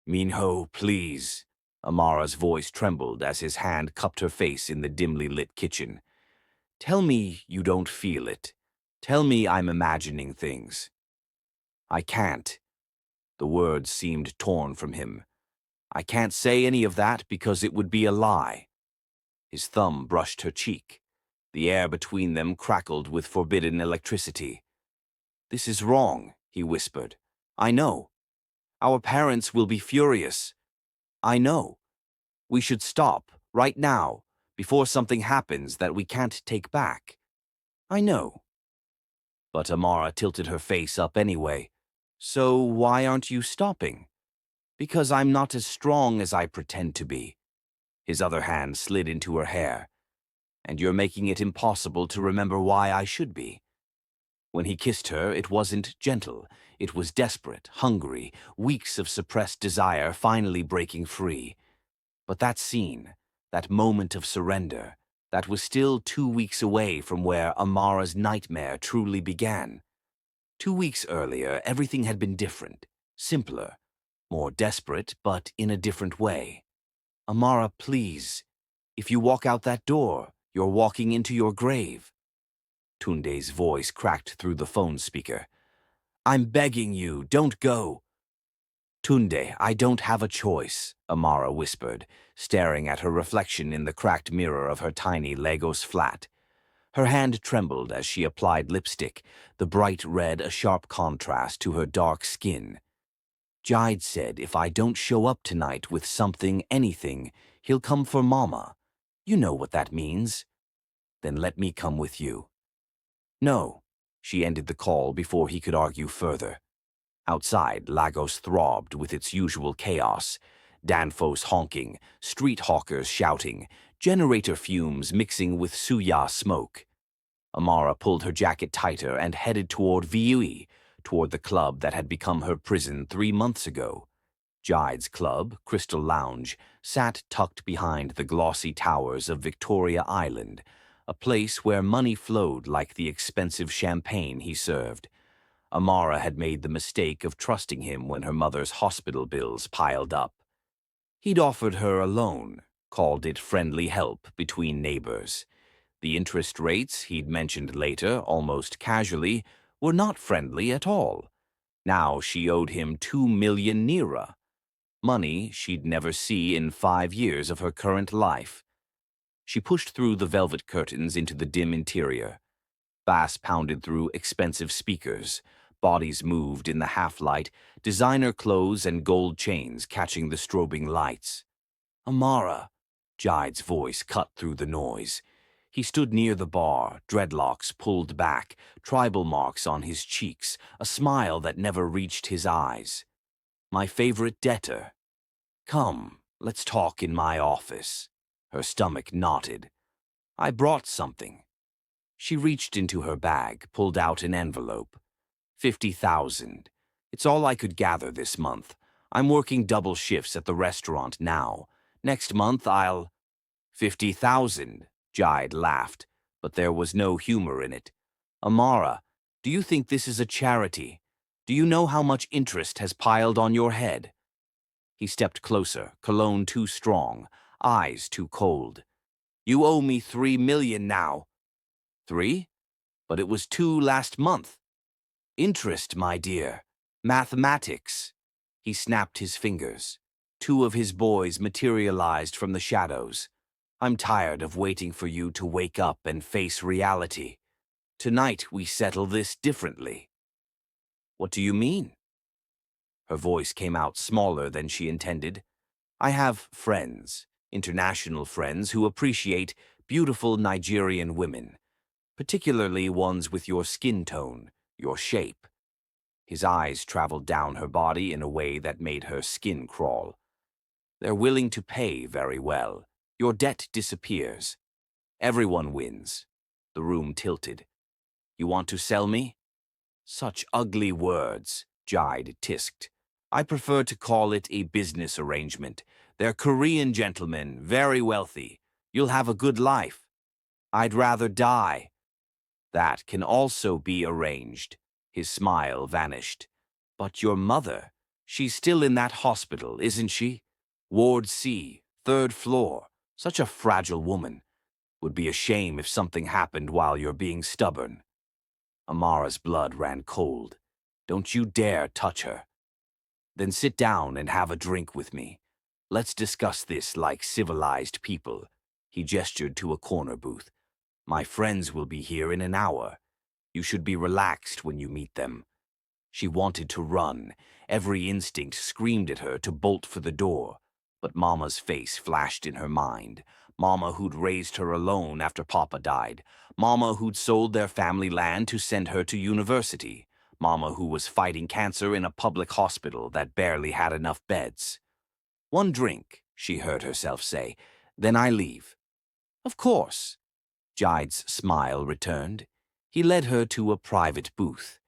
Minho, please. Amara's voice trembled as his hand cupped her face in the dimly lit kitchen. Tell me you don't feel it. Tell me I'm imagining things. I can't. The words seemed torn from him. I can't say any of that because it would be a lie. His thumb brushed her cheek. The air between them crackled with forbidden electricity. This is wrong, he whispered. I know. Our parents will be furious. I know. We should stop, right now, before something happens that we can't take back. I know. But Amara tilted her face up anyway. So why aren't you stopping? Because I'm not as strong as I pretend to be. His other hand slid into her hair. And you're making it impossible to remember why I should be. When he kissed her, it wasn't gentle. It was desperate, hungry, weeks of suppressed desire finally breaking free. But that scene, that moment of surrender, that was still 2 weeks away from where Amara's nightmare truly began. 2 weeks earlier, everything had been different, simpler, more desperate, but in a different way. Amara, please. If you walk out that door, you're walking into your grave. Tunde's voice cracked through the phone speaker. I'm begging you, don't go. Tunde, I don't have a choice, Amara whispered, staring at her reflection in the cracked mirror of her tiny Lagos flat. Her hand trembled as she applied lipstick, the bright red a sharp contrast to her dark skin. Jide said if I don't show up tonight with something, anything, he'll come for Mama. You know what that means. Then let me come with you. No, she ended the call before he could argue further. Outside, Lagos throbbed with its usual chaos. Danfos honking, street hawkers shouting, generator fumes mixing with suya smoke. Amara pulled her jacket tighter and headed toward Viui, toward the club that had become her prison 3 months ago. Jide's club, Crystal Lounge, sat tucked behind the glossy towers of Victoria Island, a place where money flowed like the expensive champagne he served. Amara had made the mistake of trusting him when her mother's hospital bills piled up. He'd offered her a loan, called it friendly help between neighbors. The interest rates, he'd mentioned later, almost casually, were not friendly at all. Now she owed him 2 million nira, money she'd never see in 5 years of her current life. She pushed through the velvet curtains into the dim interior. Bass pounded through expensive speakers. Bodies moved in the half-light, designer clothes and gold chains catching the strobing lights. Amara, Jide's voice cut through the noise. He stood near the bar, dreadlocks pulled back, tribal marks on his cheeks, a smile that never reached his eyes. My favorite debtor. Come, let's talk in my office. Her stomach knotted. I brought something. She reached into her bag, pulled out an envelope. 50,000. It's all I could gather this month. I'm working double shifts at the restaurant now. Next month I'll... 50,000, Jide laughed, but there was no humor in it. Amara, do you think this is a charity? Do you know how much interest has piled on your head? He stepped closer, cologne too strong, eyes too cold. You owe me 3 million now. 3? But it was 2 last month. Interest, my dear. Mathematics. He snapped his fingers. 2 of his boys materialized from the shadows. I'm tired of waiting for you to wake up and face reality. Tonight we settle this differently. What do you mean? Her voice came out smaller than she intended. I have friends, international friends who appreciate beautiful Nigerian women, particularly ones with your skin tone, your shape. His eyes traveled down her body in a way that made her skin crawl. They're willing to pay very well. Your debt disappears. Everyone wins. The room tilted. You want to sell me? Such ugly words, Jide tisked. I prefer to call it a business arrangement. They're Korean gentlemen, very wealthy. You'll have a good life. I'd rather die. That can also be arranged. His smile vanished. But your mother, She's still in that hospital, isn't she? Ward C, third floor. Such a fragile woman. Would be a shame if something happened while you're being stubborn. Amara's blood ran cold. Don't you dare touch her. Then sit down and have a drink with me. Let's discuss this like civilized people. He gestured to a corner booth. My friends will be here in an hour. You should be relaxed when you meet them. She wanted to run. Every instinct screamed at her to bolt for the door. But Mama's face flashed in her mind. Mama who'd raised her alone after Papa died. Mama who'd sold their family land to send her to university. Mama who was fighting cancer in a public hospital that barely had enough beds. One drink, she heard herself say. Then I leave. Of course. Jide's smile returned. He led her to a private booth.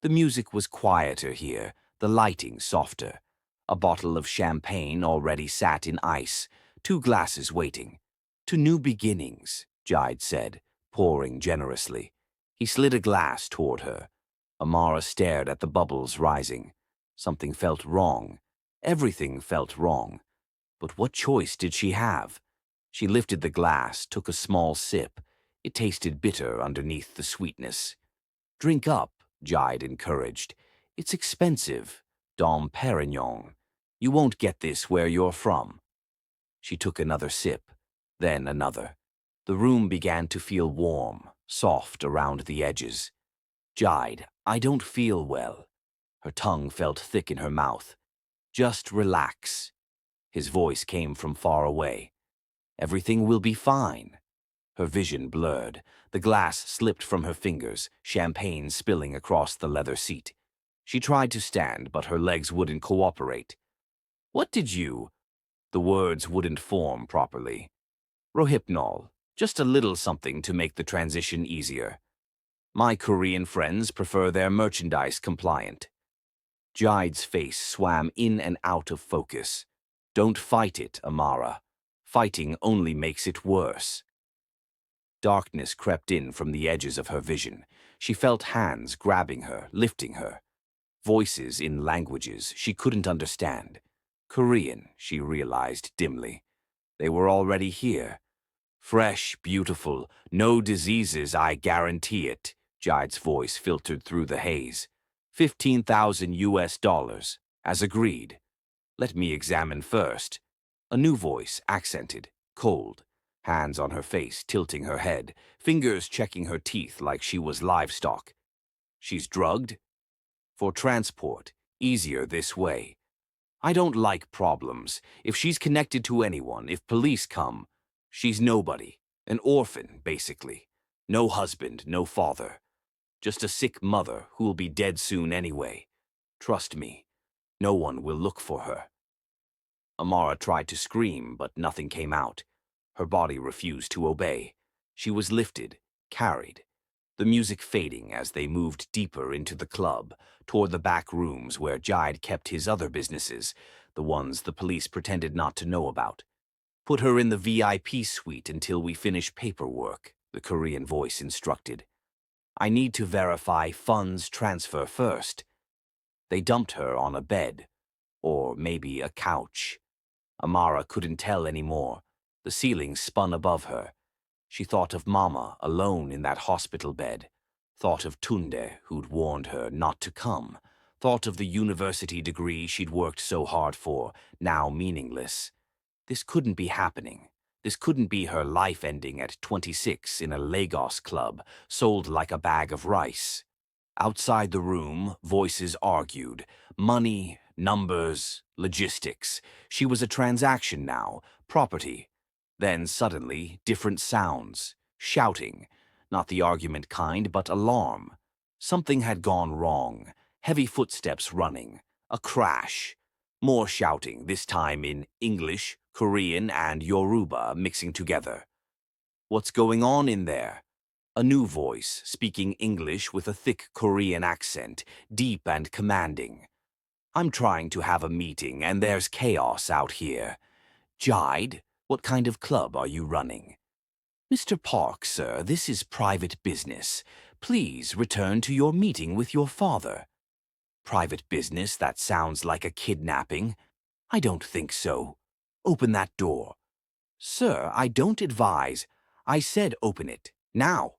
The music was quieter here, the lighting softer. A bottle of champagne already sat in ice, 2 glasses waiting. To new beginnings, Jide said, pouring generously. He slid a glass toward her. Amara stared at the bubbles rising. Something felt wrong. Everything felt wrong. But what choice did she have? She lifted the glass, took a small sip. It tasted bitter underneath the sweetness. Drink up, Jide encouraged. It's expensive. Dom Perignon. You won't get this where you're from. She took another sip, then another. The room began to feel warm, soft around the edges. Jide, I don't feel well. Her tongue felt thick in her mouth. Just relax. His voice came from far away. Everything will be fine. Her vision blurred. The glass slipped from her fingers, champagne spilling across the leather seat. She tried to stand, but her legs wouldn't cooperate. What did you? The words wouldn't form properly. Rohypnol, just a little something to make the transition easier. My Korean friends prefer their merchandise compliant. Jide's face swam in and out of focus. Don't fight it, Amara. Fighting only makes it worse. Darkness crept in from the edges of her vision. She felt hands grabbing her, lifting her. Voices in languages she couldn't understand. Korean, she realized dimly. They were already here. Fresh, beautiful, no diseases, I guarantee it. Jide's voice filtered through the haze. 15,000 US dollars, as agreed. Let me examine first. A new voice, accented, cold. Hands on her face, tilting her head, fingers checking her teeth like she was livestock. She's drugged? For transport, easier this way. I don't like problems. If she's connected to anyone, if police come, she's nobody. An orphan, basically. No husband, no father. Just a sick mother who'll be dead soon anyway. Trust me, no one will look for her. Amara tried to scream, but nothing came out. Her body refused to obey. She was lifted, carried. The music fading as they moved deeper into the club, toward the back rooms where Jide kept his other businesses, the ones the police pretended not to know about. Put her in the VIP suite until we finish paperwork, the Korean voice instructed. I need to verify funds transfer first. They dumped her on a bed, or maybe a couch. Amara couldn't tell anymore. The ceiling spun above her. She thought of Mama alone in that hospital bed. Thought of Tunde, who'd warned her not to come. Thought of the university degree she'd worked so hard for, now meaningless. This couldn't be happening. This couldn't be her life ending at 26 in a Lagos club, sold like a bag of rice. Outside the room, voices argued. Money, numbers, logistics. She was a transaction now, property. Then suddenly, different sounds. Shouting. Not the argument kind, but alarm. Something had gone wrong. Heavy footsteps running. A crash. More shouting, this time in English, Korean, and Yoruba mixing together. What's going on in there? A new voice, speaking English with a thick Korean accent, deep and commanding. I'm trying to have a meeting, and there's chaos out here. Jide, what kind of club are you running? Mr. Park, sir, this is private business. Please return to your meeting with your father. Private business? That sounds like a kidnapping. I don't think so. Open that door. Sir, I don't advise. I said open it. Now.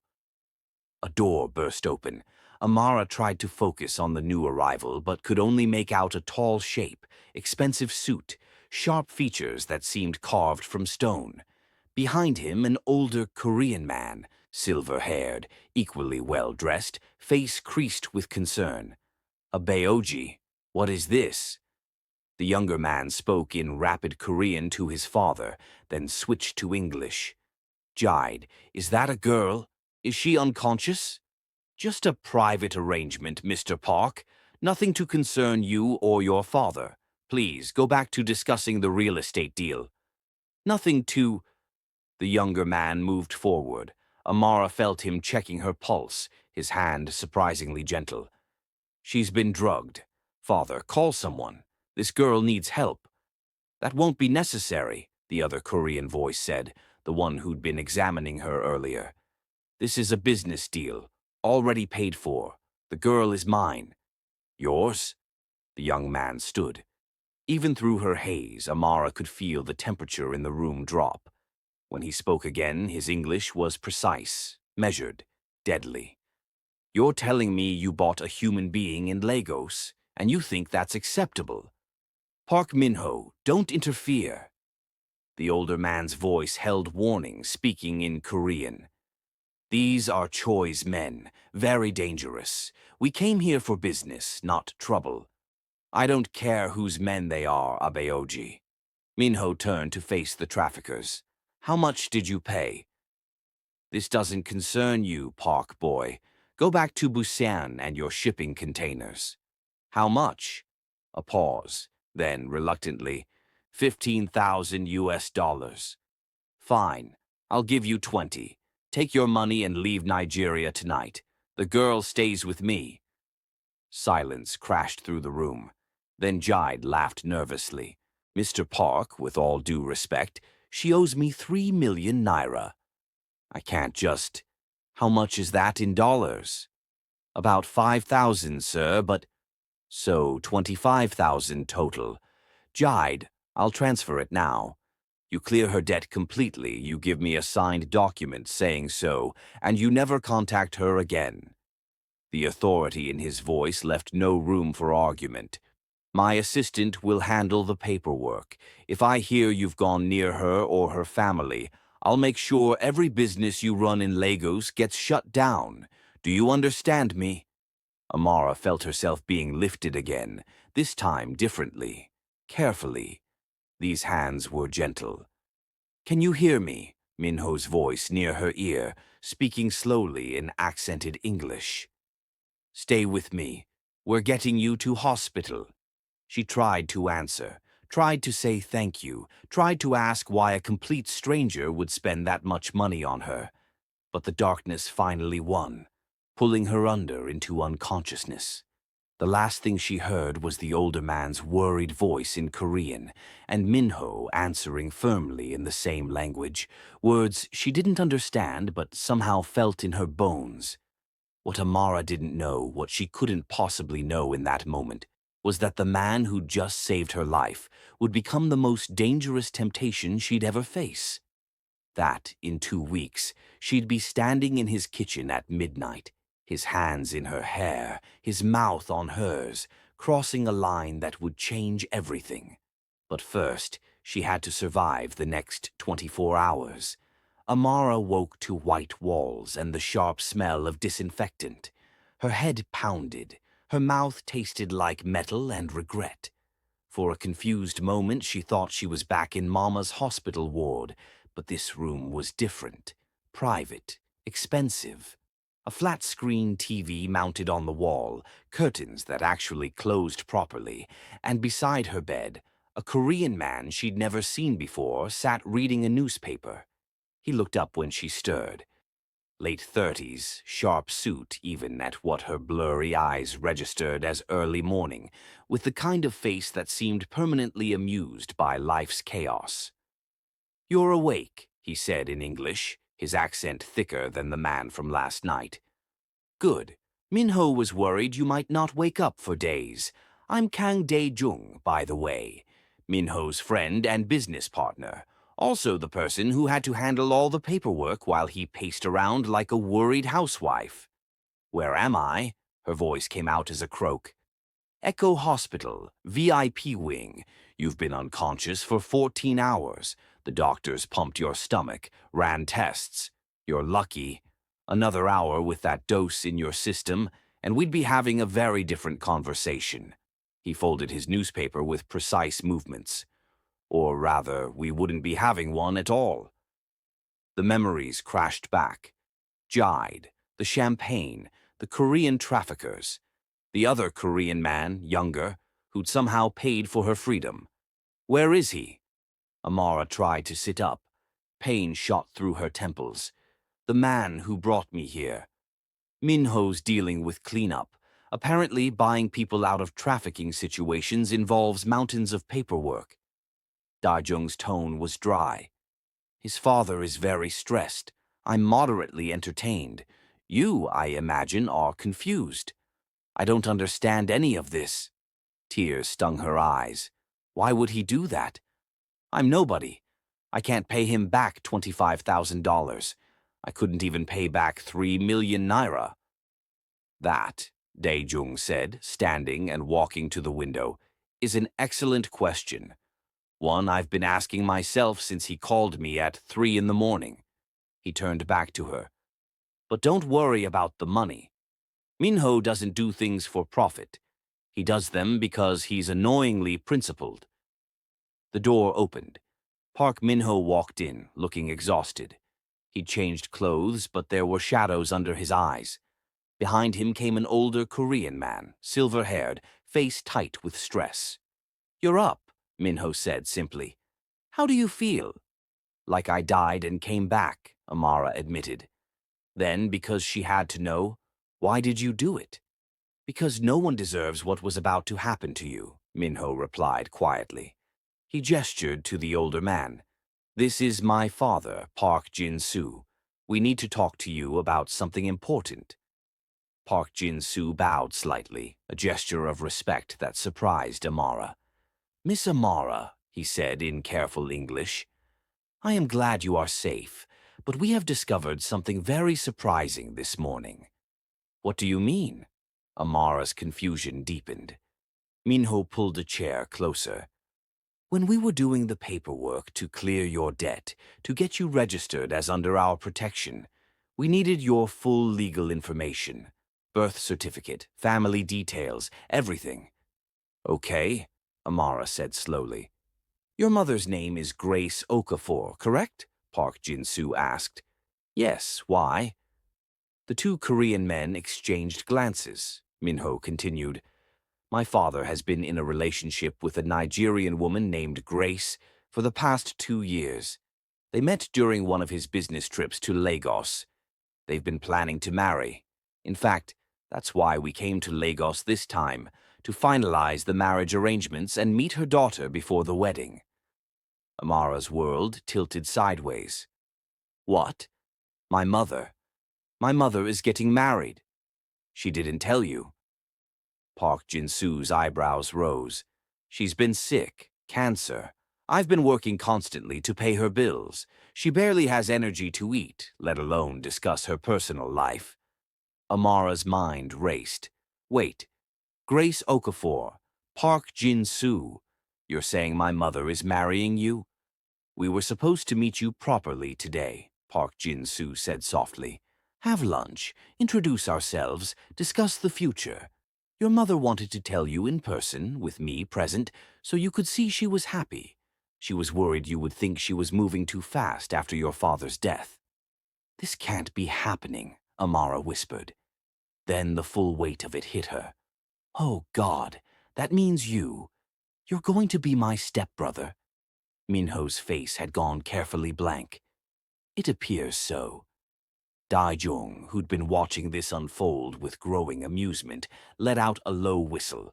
A door burst open. Amara tried to focus on the new arrival, but could only make out a tall shape, expensive suit, sharp features that seemed carved from stone. Behind him, an older Korean man, silver-haired, equally well-dressed, face creased with concern. A Baoji. What is this? The younger man spoke in rapid Korean to his father, then switched to English. Jide, is that a girl? Is she unconscious? Just a private arrangement, Mr. Park. Nothing to concern you or your father. Please, go back to discussing the real estate deal. Nothing to... The younger man moved forward. Amara felt him checking her pulse, his hand surprisingly gentle. She's been drugged. Father, call someone. This girl needs help. That won't be necessary, the other Korean voice said, the one who'd been examining her earlier. This is a business deal, already paid for. The girl is mine. Yours? The young man stood. Even through her haze, Amara could feel the temperature in the room drop. When he spoke again, his English was precise, measured, deadly. You're telling me you bought a human being in Lagos, and you think that's acceptable? Park Minho, don't interfere. The older man's voice held warning, speaking in Korean. These are Choi's men, very dangerous. We came here for business, not trouble. I don't care whose men they are, Abeoji. Minho turned to face the traffickers. How much did you pay? This doesn't concern you, Park boy. Go back to Busan and your shipping containers. How much? A pause, then reluctantly, 15,000 US dollars. Fine, I'll give you 20. Take your money and leave Nigeria tonight. The girl stays with me. Silence crashed through the room. Then Jide laughed nervously. Mr. Park, with all due respect, she owes me 3 million naira. I can't just... How much is that in dollars? About 5,000, sir, but... So 25,000 total. Jide, I'll transfer it now. You clear her debt completely, you give me a signed document saying so, and you never contact her again. The authority in his voice left no room for argument. My assistant will handle the paperwork. If I hear you've gone near her or her family, I'll make sure every business you run in Lagos gets shut down. Do you understand me? Amara felt herself being lifted again, this time differently, carefully. These hands were gentle. Can you hear me? Minho's voice near her ear, speaking slowly in accented English. Stay with me. We're getting you to hospital. She tried to answer, tried to say thank you, tried to ask why a complete stranger would spend that much money on her. But the darkness finally won, pulling her under into unconsciousness. The last thing she heard was the older man's worried voice in Korean, and Minho answering firmly in the same language, words she didn't understand but somehow felt in her bones. What Amara didn't know, what she couldn't possibly know in that moment, was that the man who'd just saved her life would become the most dangerous temptation she'd ever face. That, in 2 weeks, she'd be standing in his kitchen at midnight, his hands in her hair, his mouth on hers, crossing a line that would change everything. But first, she had to survive the next 24 hours. Amara woke to white walls and the sharp smell of disinfectant. Her head pounded. Her mouth tasted like metal and regret. For a confused moment, she thought she was back in Mama's hospital ward, but this room was different, private, expensive. A flat-screen TV mounted on the wall, curtains that actually closed properly, and beside her bed, a Korean man she'd never seen before sat reading a newspaper. He looked up when she stirred. Late 30s, sharp suit even at what her blurry eyes registered as early morning, with the kind of face that seemed permanently amused by life's chaos. You're awake, he said in English, his accent thicker than the man from last night. Good. Minho was worried you might not wake up for days. I'm Kang Dae-jung, by the way, Minho's friend and business partner. Also the person who had to handle all the paperwork while he paced around like a worried housewife. Where am I? Her voice came out as a croak. Echo Hospital, VIP wing. You've been unconscious for 14 hours. The doctors pumped your stomach, ran tests. You're lucky. Another hour with that dose in your system, and we'd be having a very different conversation. He folded his newspaper with precise movements. Or rather, we wouldn't be having one at all. The memories crashed back. Jide, the champagne, the Korean traffickers. The other Korean man, younger, who'd somehow paid for her freedom. Where is he? Amara tried to sit up. Pain shot through her temples. The man who brought me here. Minho's dealing with cleanup. Apparently, buying people out of trafficking situations involves mountains of paperwork. Dae-jung's tone was dry. His father is very stressed. I'm moderately entertained. You, I imagine, are confused. I don't understand any of this. Tears stung her eyes. Why would he do that? I'm nobody. I can't pay him back $25,000. I couldn't even pay back 3 million naira. That, Dae-jung said, standing and walking to the window, is an excellent question. One I've been asking myself since he called me at 3 in the morning. He turned back to her. But don't worry about the money. Minho doesn't do things for profit. He does them because he's annoyingly principled. The door opened. Park Minho walked in, looking exhausted. He'd changed clothes, but there were shadows under his eyes. Behind him came an older Korean man, silver-haired, face tight with stress. You're up, Minho said simply. How do you feel? Like I died and came back, Amara admitted. Then, because she had to know, why did you do it? Because no one deserves what was about to happen to you, Minho replied quietly. He gestured to the older man. This is my father, Park Jin-soo. We need to talk to you about something important. Park Jin-soo bowed slightly, a gesture of respect that surprised Amara. Miss Amara, he said in careful English, I am glad you are safe, but we have discovered something very surprising this morning. What do you mean? Amara's confusion deepened. Minho pulled a chair closer. When we were doing the paperwork to clear your debt, to get you registered as under our protection, we needed your full legal information. Birth certificate, family details, everything. Okay, Amara said slowly. Your mother's name is Grace Okafor, correct? Park Jin-soo asked. Yes, why? The two Korean men exchanged glances. Minho continued. My father has been in a relationship with a Nigerian woman named Grace for the past 2 years. They met during one of his business trips to Lagos. They've been planning to marry. In fact, that's why we came to Lagos this time, to finalize the marriage arrangements and meet her daughter before the wedding. Amara's world tilted sideways. What? My mother. My mother is getting married. She didn't tell you. Park Jin-soo's eyebrows rose. She's been sick, cancer. I've been working constantly to pay her bills. She barely has energy to eat, let alone discuss her personal life. Amara's mind raced. Wait, Grace Okafor, Park Jin-soo. You're saying my mother is marrying you? We were supposed to meet you properly today, Park Jin-soo said softly. Have lunch, introduce ourselves, discuss the future. Your mother wanted to tell you in person, with me present, so you could see she was happy. She was worried you would think she was moving too fast after your father's death. This can't be happening, Amara whispered. Then the full weight of it hit her. Oh, God, that means you. You're going to be my stepbrother. Minho's face had gone carefully blank. It appears so. Dae-jung, who'd been watching this unfold with growing amusement, let out a low whistle.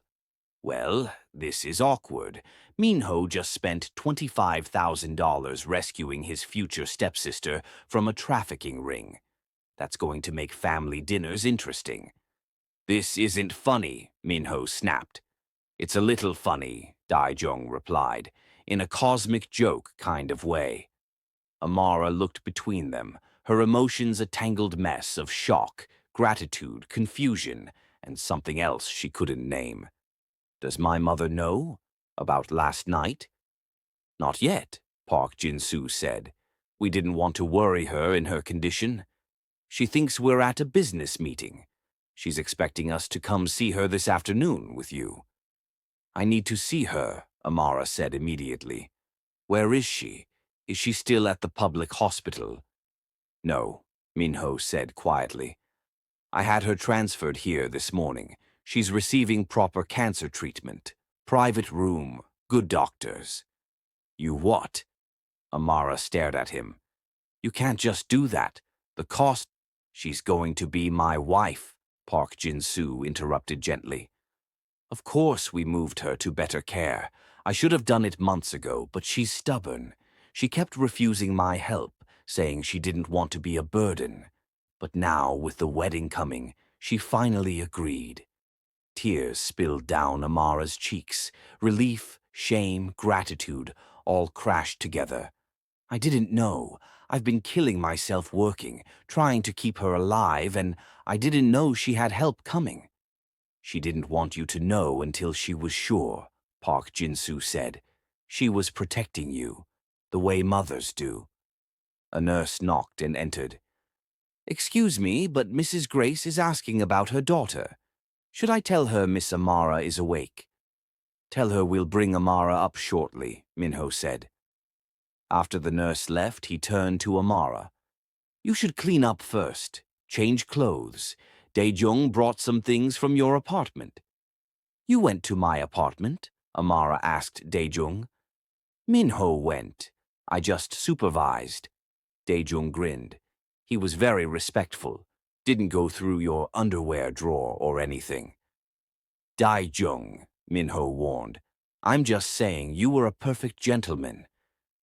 Well, this is awkward. Minho just spent $25,000 rescuing his future stepsister from a trafficking ring. That's going to make family dinners interesting. This isn't funny, Minho snapped. It's a little funny, Daijong replied, in a cosmic joke kind of way. Amara looked between them, her emotions a tangled mess of shock, gratitude, confusion, and something else she couldn't name. Does my mother know? About last night? Not yet, Park Jin-soo said. We didn't want to worry her in her condition. She thinks we're at a business meeting. She's expecting us to come see her this afternoon with you. I need to see her, Amara said immediately. Where is she? Is she still at the public hospital? No, Minho said quietly. I had her transferred here this morning. She's receiving proper cancer treatment. Private room, good doctors. You what? Amara stared at him. You can't just do that. The cost... She's going to be my wife, Park Jin-soo interrupted gently. Of course we moved her to better care. I should have done it months ago, but she's stubborn. She kept refusing my help, saying she didn't want to be a burden. But now, with the wedding coming, she finally agreed. Tears spilled down Amara's cheeks. Relief, shame, gratitude, all crashed together. I didn't know. I've been killing myself working, trying to keep her alive, and I didn't know she had help coming. She didn't want you to know until she was sure, Park Jin-soo said. She was protecting you, the way mothers do. A nurse knocked and entered. Excuse me, but Mrs. Grace is asking about her daughter. Should I tell her Miss Amara is awake? Tell her we'll bring Amara up shortly, Minho said. After the nurse left, he turned to Amara. You should clean up first, change clothes. Daejong brought some things from your apartment. You went to my apartment? Amara asked Daejong. Minho went. I just supervised. Daejong grinned. He was very respectful. Didn't go through your underwear drawer or anything. Daejong, Minho warned. I'm just saying you were a perfect gentleman.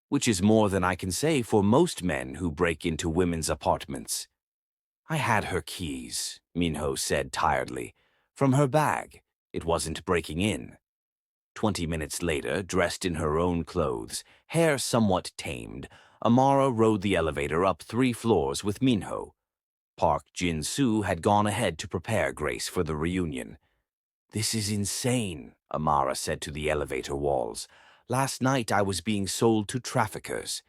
Which is more than I can say for most men who break into women's apartments. I had her keys, Minho said tiredly. From her bag. It wasn't breaking in. 20 minutes later, dressed in her own clothes, hair somewhat tamed, Amara rode the elevator up 3 floors with Minho. Park Jin-soo had gone ahead to prepare Grace for the reunion. This is insane, Amara said to the elevator walls. Last night I was being sold to traffickers.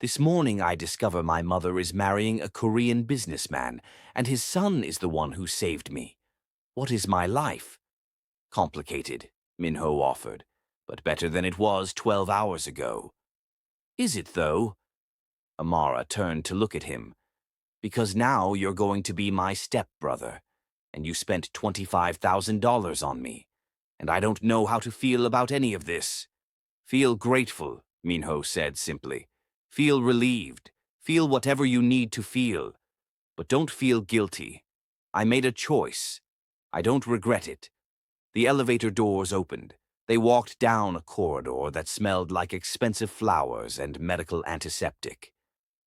This morning I discover my mother is marrying a Korean businessman, and his son is the one who saved me. What is my life? Complicated, Minho offered, but better than it was 12 hours ago. Is it, though? Amara turned to look at him. Because now you're going to be my stepbrother, and you spent $25,000 on me, and I don't know how to feel about any of this. Feel grateful, Minho said simply. Feel relieved. Feel whatever you need to feel. But don't feel guilty. I made a choice. I don't regret it. The elevator doors opened. They walked down a corridor that smelled like expensive flowers and medical antiseptic.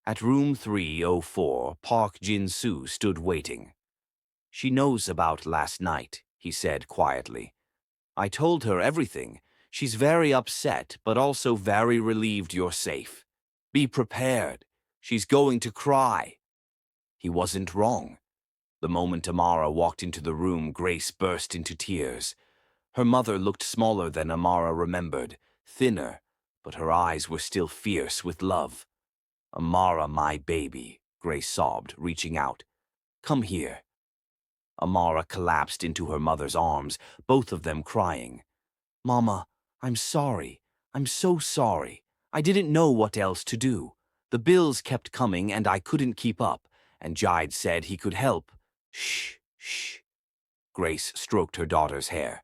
At room 304, Park Jin-soo stood waiting. She knows about last night, he said quietly. I told her everything. She's very upset, but also very relieved you're safe. Be prepared. She's going to cry. He wasn't wrong. The moment Amara walked into the room, Grace burst into tears. Her mother looked smaller than Amara remembered, thinner, but her eyes were still fierce with love. Amara, my baby, Grace sobbed, reaching out. Come here. Amara collapsed into her mother's arms, both of them crying. Mama, I'm sorry. I'm so sorry. I didn't know what else to do. The bills kept coming and I couldn't keep up, and Jide said he could help. Shh, shh. Grace stroked her daughter's hair.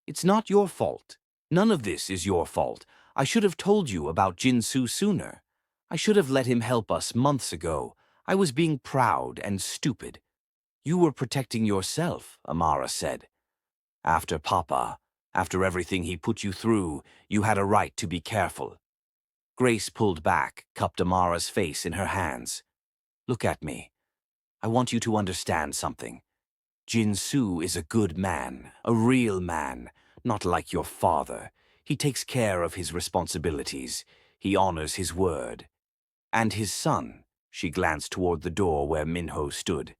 It's not your fault. None of this is your fault. I should have told you about Jin-soo sooner. I should have let him help us months ago. I was being proud and stupid. You were protecting yourself, Amara said. After Papa, after everything he put you through, you had a right to be careful. Grace pulled back, cupped Amara's face in her hands. Look at me. I want you to understand something. Jin-soo is a good man, a real man, not like your father. He takes care of his responsibilities. He honors his word. And his son, she glanced toward the door where Minho stood.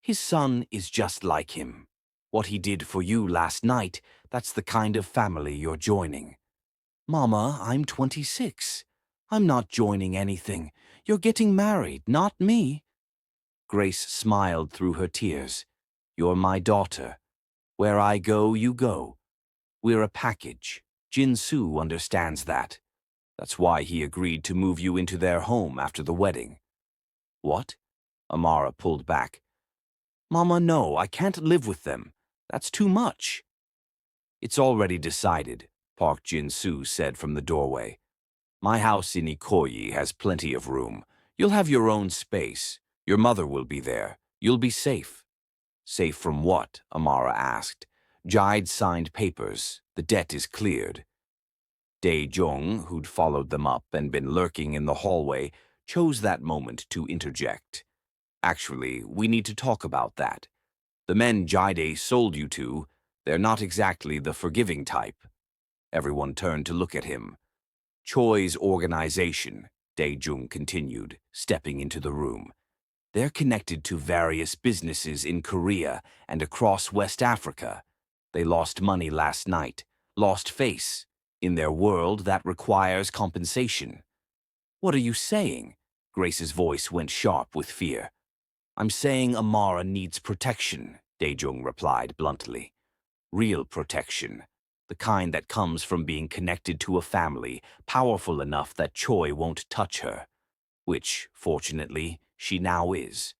His son is just like him. What he did for you last night, that's the kind of family you're joining. Mama, I'm 26. I'm not joining anything. You're getting married, not me. Grace smiled through her tears. You're my daughter. Where I go, you go. We're a package. Jin-soo understands that. That's why he agreed to move you into their home after the wedding. What? Amara pulled back. Mama, no, I can't live with them. That's too much. It's already decided, Park Jin-soo said from the doorway. My house in Ikoyi has plenty of room. You'll have your own space. Your mother will be there. You'll be safe. Safe from what? Amara asked. Jide signed papers. The debt is cleared. Dae-jung, who'd followed them up and been lurking in the hallway, chose that moment to interject. Actually, we need to talk about that. The men Jide sold you to, they're not exactly the forgiving type. Everyone turned to look at him. Choi's organization, Dae-jung continued, stepping into the room. They're connected to various businesses in Korea and across West Africa. They lost money last night, lost face. In their world, that requires compensation. What are you saying? Grace's voice went sharp with fear. I'm saying Amara needs protection, Dae-jung replied bluntly. Real protection. The kind that comes from being connected to a family powerful enough that Choi won't touch her. Which, fortunately, she now is.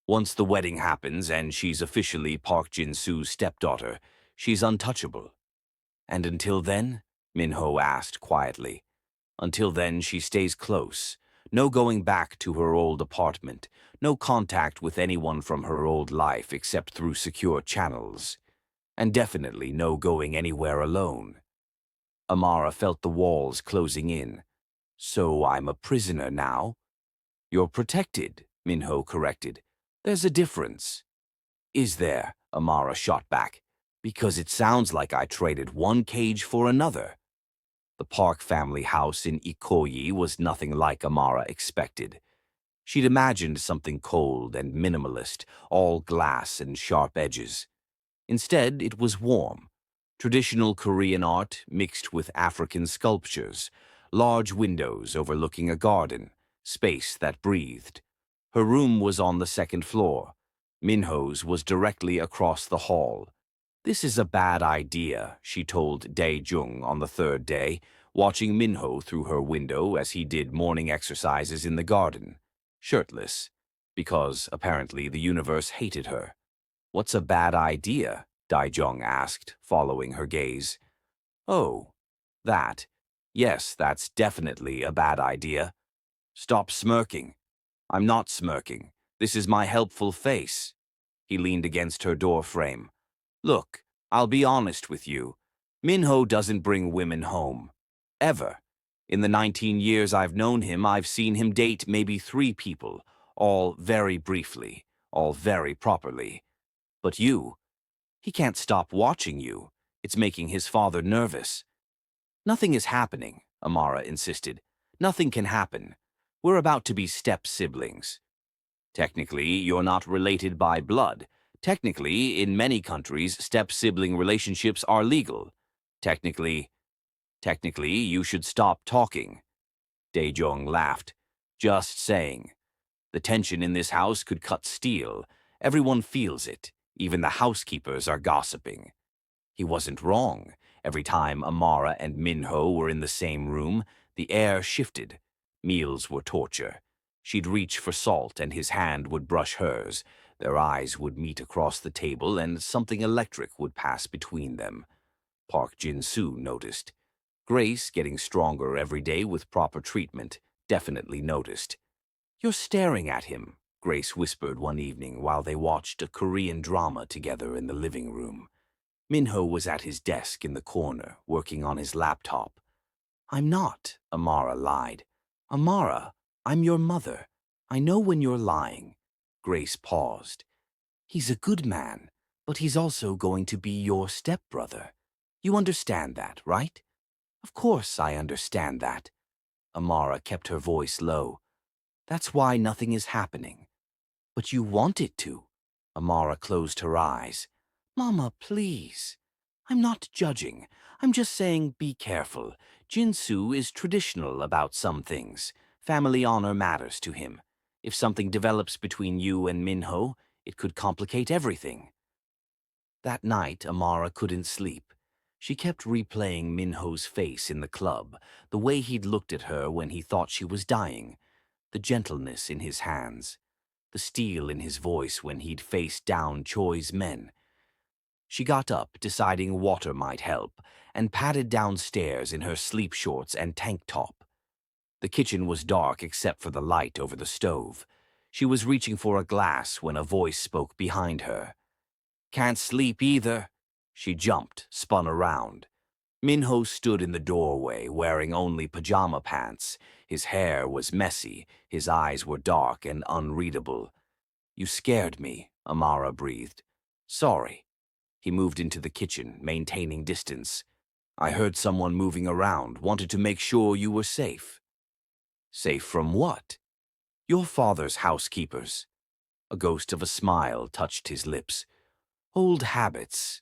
Once the wedding happens and she's officially Park Jin-soo's stepdaughter, she's untouchable. And until then? Minho asked quietly. Until then, she stays close. No going back to her old apartment. No contact with anyone from her old life except through secure channels. And definitely no going anywhere alone. Amara felt the walls closing in. So I'm a prisoner now? You're protected, Minho corrected. There's a difference. Is there? Amara shot back. Because it sounds like I traded one cage for another. The Park family house in Ikoyi was nothing like Amara expected. She'd imagined something cold and minimalist, all glass and sharp edges. Instead, it was warm. Traditional Korean art mixed with African sculptures, large windows overlooking a garden, space that breathed. Her room was on the second floor. Minho's was directly across the hall. This is a bad idea, she told Dae-jung on the third day, watching Minho through her window as he did morning exercises in the garden, shirtless, because apparently the universe hated her. What's a bad idea? Dae-jung asked, following her gaze. Oh, that. Yes, that's definitely a bad idea. Stop smirking. I'm not smirking. This is my helpful face. He leaned against her door frame. Look, I'll be honest with you. Minho doesn't bring women home. Ever. In the 19 years I've known him, I've seen him date maybe 3 people, all very briefly, all very properly. But you, he can't stop watching you. It's making his father nervous. Nothing is happening, Amara insisted. Nothing can happen. We're about to be step-siblings. Technically, you're not related by blood. Technically, in many countries, step-sibling relationships are legal. Technically, you should stop talking. Dae-jung laughed. Just saying. The tension in this house could cut steel. Everyone feels it. Even the housekeepers are gossiping. He wasn't wrong. Every time Amara and Minho were in the same room, the air shifted. Meals were torture. She'd reach for salt and his hand would brush hers. Their eyes would meet across the table and something electric would pass between them. Park Jin-soo noticed. Grace, getting stronger every day with proper treatment, definitely noticed. You're staring at him, Grace whispered one evening while they watched a Korean drama together in the living room. Minho was at his desk in the corner, working on his laptop. I'm not, Amara lied. Amara, I'm your mother. I know when you're lying. Grace paused. He's a good man. But he's also going to be your stepbrother. You understand that, right? Of course I understand that. Amara kept her voice low. That's why nothing is happening. But you want it to. Amara closed her eyes. Mama, please. I'm not judging. I'm just saying be careful. Jinsu is traditional about some things. Family honor matters to him. If something develops between you and Minho, it could complicate everything. That night, Amara couldn't sleep. She kept replaying Minho's face in the club, the way he'd looked at her when he thought she was dying, the gentleness in his hands, the steel in his voice when he'd faced down Choi's men. She got up, deciding water might help, and padded downstairs in her sleep shorts and tank top. The kitchen was dark except for the light over the stove. She was reaching for a glass when a voice spoke behind her. Can't sleep either. She jumped, spun around. Minho stood in the doorway, wearing only pajama pants. His hair was messy, his eyes were dark and unreadable. You scared me, Amara breathed. Sorry. He moved into the kitchen, maintaining distance. I heard someone moving around, wanted to make sure you were safe. Safe from what? Your father's housekeepers. A ghost of a smile touched his lips. Old habits.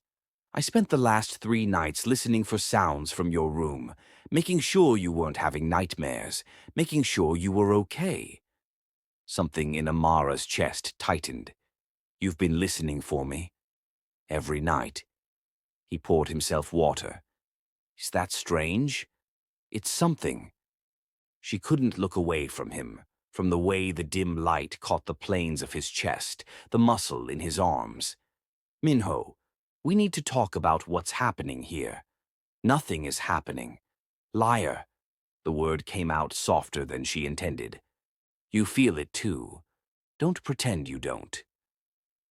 I spent the last 3 nights listening for sounds from your room, making sure you weren't having nightmares, making sure you were okay. Something in Amara's chest tightened. You've been listening for me? Every night. He poured himself water. Is that strange? It's something. She couldn't look away from him, from the way the dim light caught the planes of his chest, the muscle in his arms. Minho, we need to talk about what's happening here. Nothing is happening. Liar. The word came out softer than she intended. You feel it too. Don't pretend you don't.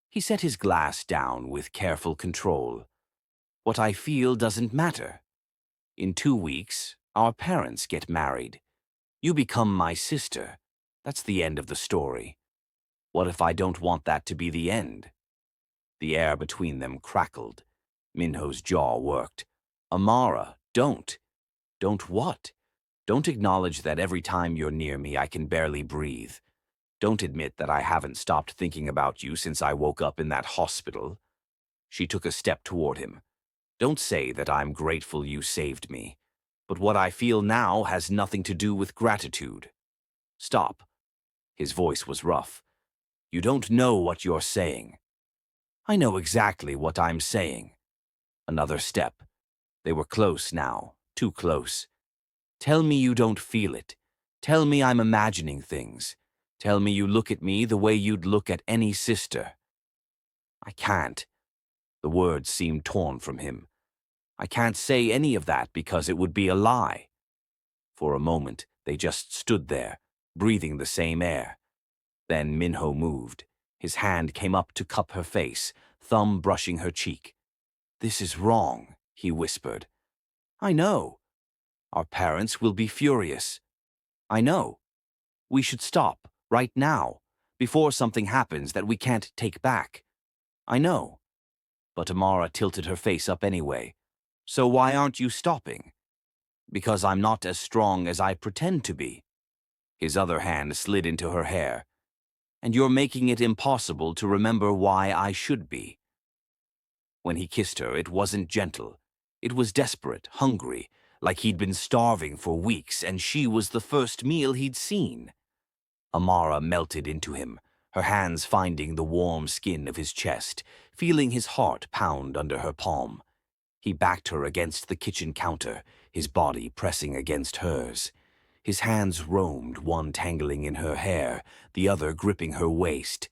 He set his glass down with careful control. What I feel doesn't matter. In 2 weeks, our parents get married. You become my sister. That's the end of the story. What if I don't want that to be the end? The air between them crackled. Minho's jaw worked. Amara, don't. Don't what? Don't acknowledge that every time you're near me I can barely breathe. Don't admit that I haven't stopped thinking about you since I woke up in that hospital. She took a step toward him. Don't say that I'm grateful you saved me. But what I feel now has nothing to do with gratitude. Stop. His voice was rough. You don't know what you're saying. I know exactly what I'm saying. Another step. They were close now, too close. Tell me you don't feel it. Tell me I'm imagining things. Tell me you look at me the way you'd look at any sister. I can't. The words seemed torn from him. I can't say any of that because it would be a lie. For a moment, they just stood there, breathing the same air. Then Minho moved. His hand came up to cup her face, thumb brushing her cheek. This is wrong, he whispered. I know. Our parents will be furious. I know. We should stop, right now, before something happens that we can't take back. I know. But Amara tilted her face up anyway. So why aren't you stopping? Because I'm not as strong as I pretend to be. His other hand slid into her hair. And you're making it impossible to remember why I should be. When he kissed her, it wasn't gentle. It was desperate, hungry, like he'd been starving for weeks and she was the first meal he'd seen. Amara melted into him, her hands finding the warm skin of his chest, feeling his heart pound under her palm. He backed her against the kitchen counter, his body pressing against hers. His hands roamed, one tangling in her hair, the other gripping her waist.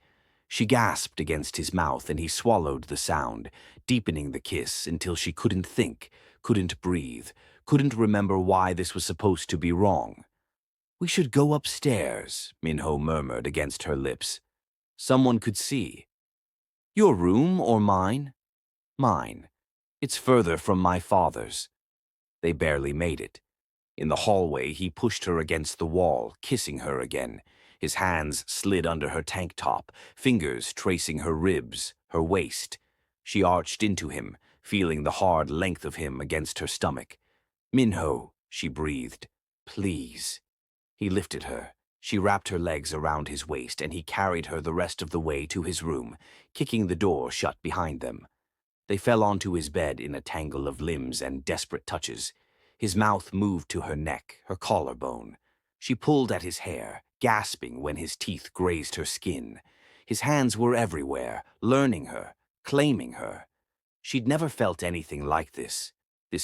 She gasped against his mouth and he swallowed the sound, deepening the kiss until she couldn't think, couldn't breathe, couldn't remember why this was supposed to be wrong. We should go upstairs, Minho murmured against her lips. Someone could see. Your room or mine? Mine. It's further from my father's. They barely made it. In the hallway, he pushed her against the wall, kissing her again. His hands slid under her tank top, fingers tracing her ribs, her waist. She arched into him, feeling the hard length of him against her stomach. "Minho," she breathed. "Please." He lifted her. She wrapped her legs around his waist, and he carried her the rest of the way to his room, kicking the door shut behind them. They fell onto his bed in a tangle of limbs and desperate touches. His mouth moved to her neck, her collarbone. She pulled at his hair, gasping when his teeth grazed her skin. His hands were everywhere, learning her, claiming her. She'd never felt anything like this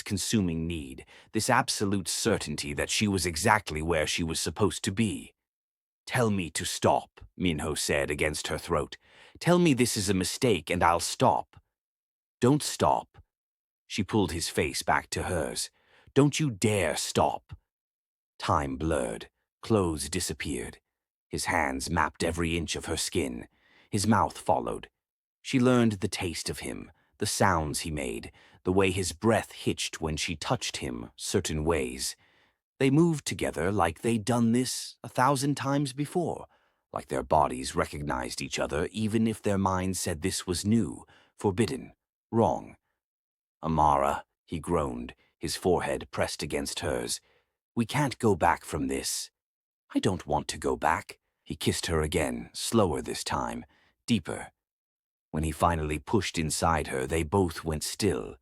consuming need, this absolute certainty that she was exactly where she was supposed to be. "Tell me to stop," Minho said against her throat. "Tell me this is a mistake and I'll stop." "Don't stop." She pulled his face back to hers. "Don't you dare stop." Time blurred. Clothes disappeared. His hands mapped every inch of her skin. His mouth followed. She learned the taste of him, the sounds he made, the way his breath hitched when she touched him certain ways. They moved together like they'd done this 1,000 times before, like their bodies recognized each other even if their minds said this was new, forbidden, wrong. "Amara," he groaned, his forehead pressed against hers. "We can't go back from this." "I don't want to go back." He kissed her again, slower this time, deeper. When he finally pushed inside her, they both went still.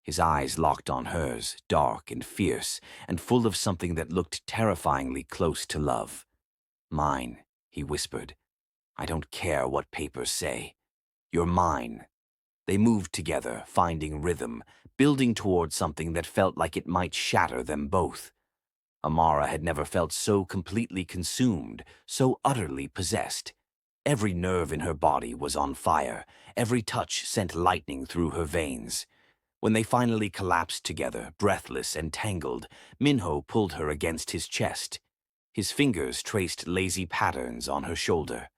His eyes locked on hers, dark and fierce, and full of something that looked terrifyingly close to love. "Mine," he whispered. "I don't care what papers say. You're mine." They moved together, finding rhythm, building toward something that felt like it might shatter them both. Amara had never felt so completely consumed, so utterly possessed. Every nerve in her body was on fire. Every touch sent lightning through her veins. When they finally collapsed together, breathless and tangled, Minho pulled her against his chest. His fingers traced lazy patterns on her shoulder.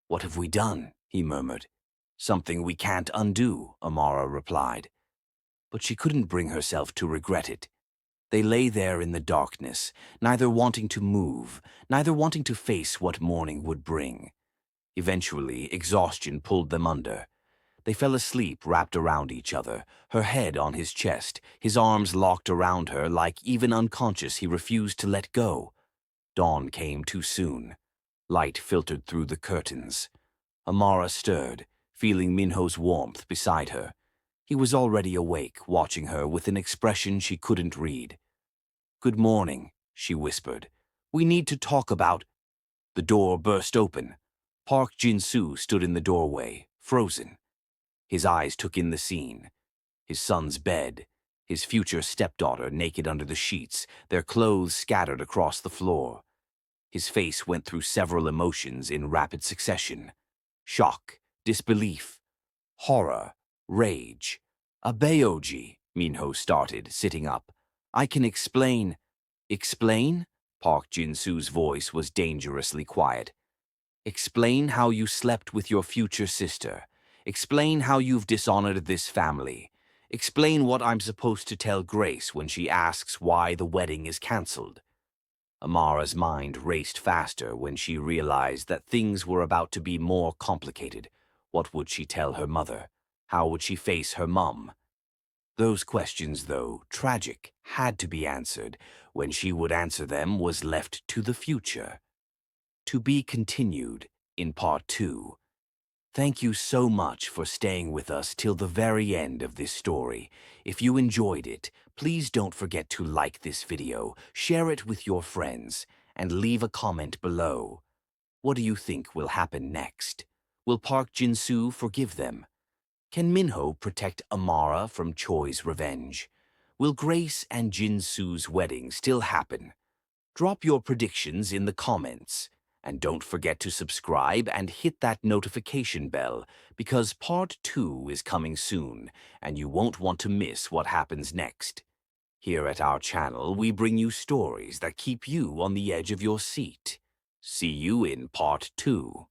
"What have we done?" he murmured. "Something we can't undo," Amara replied. But she couldn't bring herself to regret it. They lay there in the darkness, neither wanting to move, neither wanting to face what morning would bring. Eventually, exhaustion pulled them under. They fell asleep wrapped around each other, her head on his chest, his arms locked around her like even unconscious he refused to let go. Dawn came too soon. Light filtered through the curtains. Amara stirred, feeling Minho's warmth beside her. He was already awake, watching her with an expression she couldn't read. "Good morning," she whispered. "We need to talk about—" The door burst open. Park Jin-soo stood in the doorway, frozen. His eyes took in the scene. His son's bed, his future stepdaughter naked under the sheets, their clothes scattered across the floor. His face went through several emotions in rapid succession. Shock, disbelief, horror, rage. "Abeoji," Minho started, sitting up. "I can explain." "Explain?" Park Jin-soo's voice was dangerously quiet. "Explain how you slept with your future sister. Explain how you've dishonored this family. Explain what I'm supposed to tell Grace when she asks why the wedding is cancelled." Amara's mind raced faster when she realized that things were about to be more complicated. What would she tell her mother? How would she face her mum? Those questions, though tragic, had to be answered. When she would answer them was left to the future. To be continued in Part 2. Thank you so much for staying with us till the very end of this story. If you enjoyed it, please don't forget to like this video, share it with your friends, and leave a comment below. What do you think will happen next? Will Park Jin-soo forgive them? Can Minho protect Amara from Choi's revenge? Will Grace and Jin-soo's wedding still happen? Drop your predictions in the comments. And don't forget to subscribe and hit that notification bell, because Part 2 is coming soon, and you won't want to miss what happens next. Here at our channel, we bring you stories that keep you on the edge of your seat. See you in Part 2.